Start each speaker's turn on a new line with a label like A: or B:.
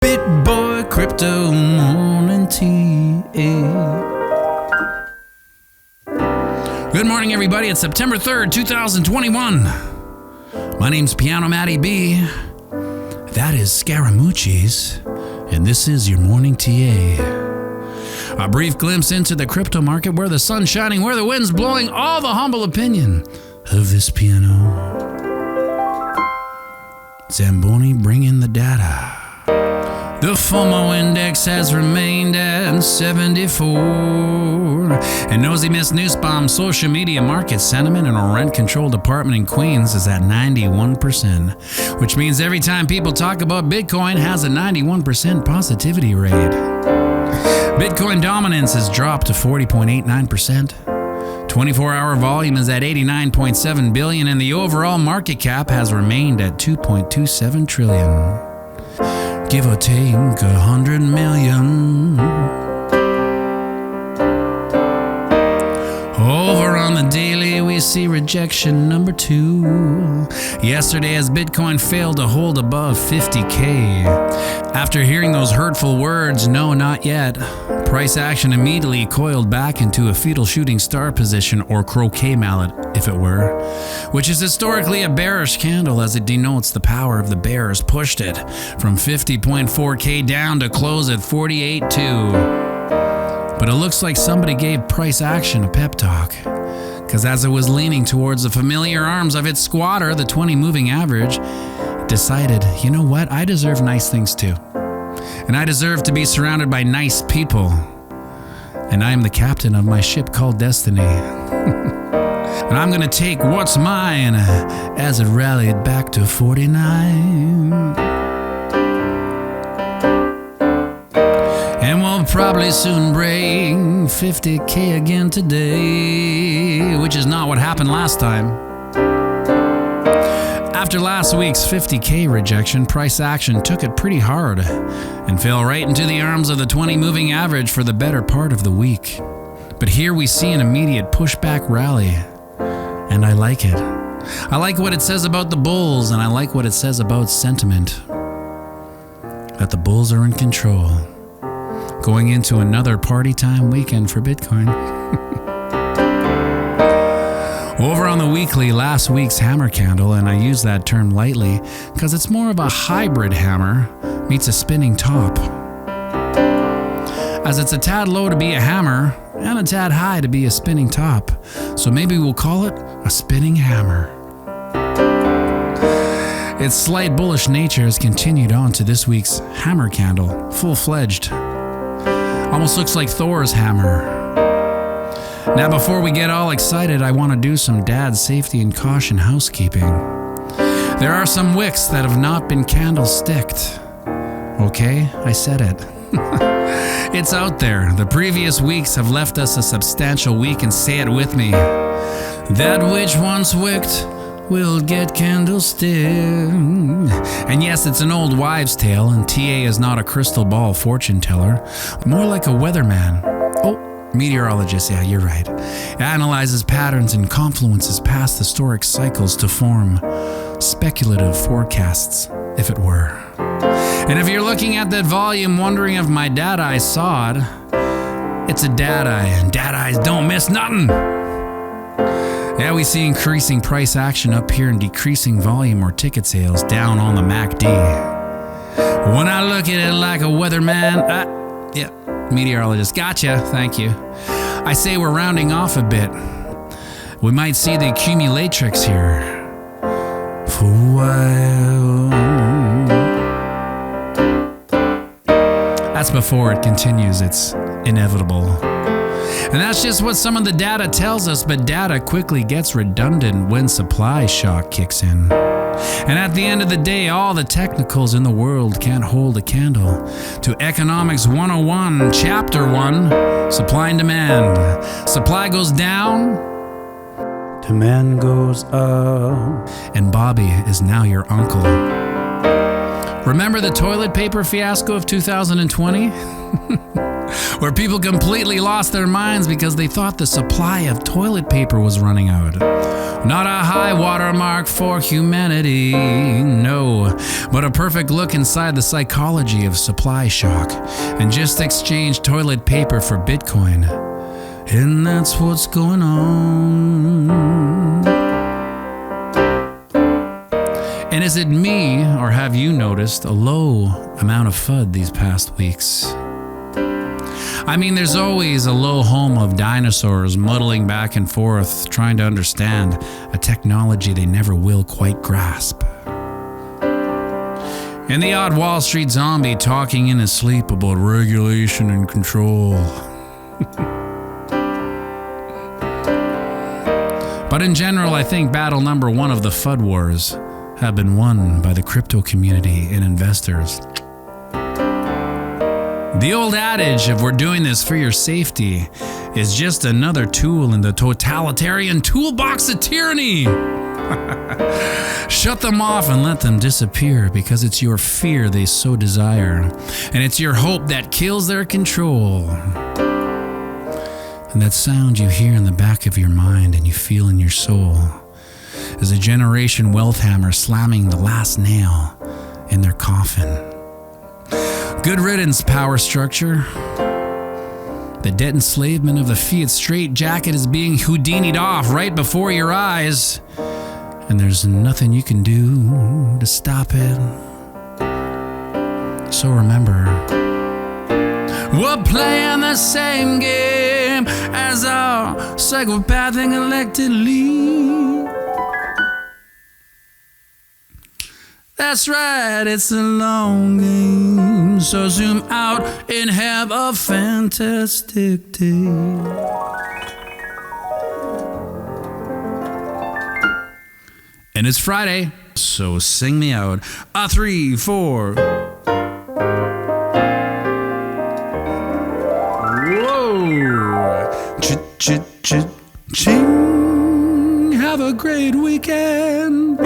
A: BitBoy Crypto Morning Tea. Good morning, everybody. It's September 3rd, 2021. My name's Piano Matty B. That is Scaramucci's, and this is your Morning TA. A brief glimpse into the crypto market, where the sun's shining, where the wind's blowing, all the humble opinion of this piano. Zamboni bringing the data. The FOMO index has remained at 74. And Nosy Miss Newsbomb social media market sentiment in a rent-controlled apartment in Queens is at 91%, which means every time people talk about Bitcoin has a 91% positivity rate. Bitcoin dominance has dropped to 40.89%. 24-hour volume is at 89.7 billion, and the overall market cap has remained at 2.27 trillion. Give or take 100 million. Over on the daily, we see rejection number 2. Yesterday, as Bitcoin failed to hold above 50K. After hearing those hurtful words, no, not yet, price action immediately coiled back into a fetal shooting star position, or croquet mallet, if it were, which is historically a bearish candle, as it denotes the power of the bears pushed it from 50.4K down to close at 48.2. But it looks like somebody gave price action a pep talk, because as it was leaning towards the familiar arms of its squatter, the 20 moving average, it decided, you know what, I deserve nice things too. And I deserve to be surrounded by nice people. And I am the captain of my ship called Destiny. And I'm going to take what's mine as it rallied back to 49. And we'll probably soon break 50K again today, which is not what happened last time. After last week's 50K rejection, price action took it pretty hard and fell right into the arms of the 20 moving average for the better part of the week. But here we see an immediate pushback rally, and I like it. I like what it says about the bulls, and I like what it says about sentiment. That the bulls are in control, going into another party time weekend for Bitcoin. Over on the weekly, last week's hammer candle, and I use that term lightly because it's more of a hybrid hammer meets a spinning top, as it's a tad low to be a hammer and a tad high to be a spinning top. So maybe we'll call it a spinning hammer. Its slight bullish nature has continued on to this week's hammer candle, full-fledged. Almost looks like Thor's hammer. Now, before we get all excited, I want to do some dad safety and caution housekeeping. There are some wicks that have not been candlesticked. Okay, I said it. It's out there. The previous weeks have left us a substantial week, and say it with me. That which once wicked will get candlestick. And yes, it's an old wives' tale, and TA is not a crystal ball fortune teller, more like a weatherman. Oh, meteorologist, yeah, you're right. Analyzes patterns and confluences past historic cycles to form speculative forecasts, if it were. And if you're looking at that volume wondering if my dad eye saw it, it's a dad eye, and dad eyes don't miss nothing. Yeah, we see increasing price action up here and decreasing volume or ticket sales down on the MACD. When I look at it like a weatherman, yeah, meteorologist, gotcha, thank you. I say we're rounding off a bit. We might see the accumulatrix here for a while. That's before it continues its inevitable. And that's just what some of the data tells us, but data quickly gets redundant when supply shock kicks in. And at the end of the day, all the technicals in the world can't hold a candle to Economics 101, Chapter 1, Supply and Demand. Supply goes down, demand goes up, and Bobby is now your uncle. Remember the toilet paper fiasco of 2020? where people completely lost their minds because they thought the supply of toilet paper was running out. Not a high watermark for humanity, no, but a perfect look inside the psychology of supply shock. And just exchange toilet paper for Bitcoin. And that's what's going on. And is it me, or have you noticed a low amount of FUD these past weeks? I mean, there's always a low home of dinosaurs muddling back and forth, trying to understand a technology they never will quite grasp. And the odd Wall Street zombie talking in his sleep about regulation and control. But in general, I think battle number one of the FUD wars have been won by the crypto community and investors. The old adage of we're doing this for your safety is just another tool in the totalitarian toolbox of tyranny. Shut them off and let them disappear because it's your fear they so desire, and it's your hope that kills their control. And that sound you hear in the back of your mind and you feel in your soul is a generation wealth hammer slamming the last nail in their coffin. Good riddance, power structure. The debt enslavement of the fiat straitjacket is being Houdini'd off right before your eyes, and there's nothing you can do to stop it. So remember, we're playing the same game as our psychopathic elected lead. That's right, it's a long game, so zoom out and have a fantastic day. And it's Friday, so sing me out. 3, 4. Whoa! Ch-ch-ch-ching. Have a great weekend.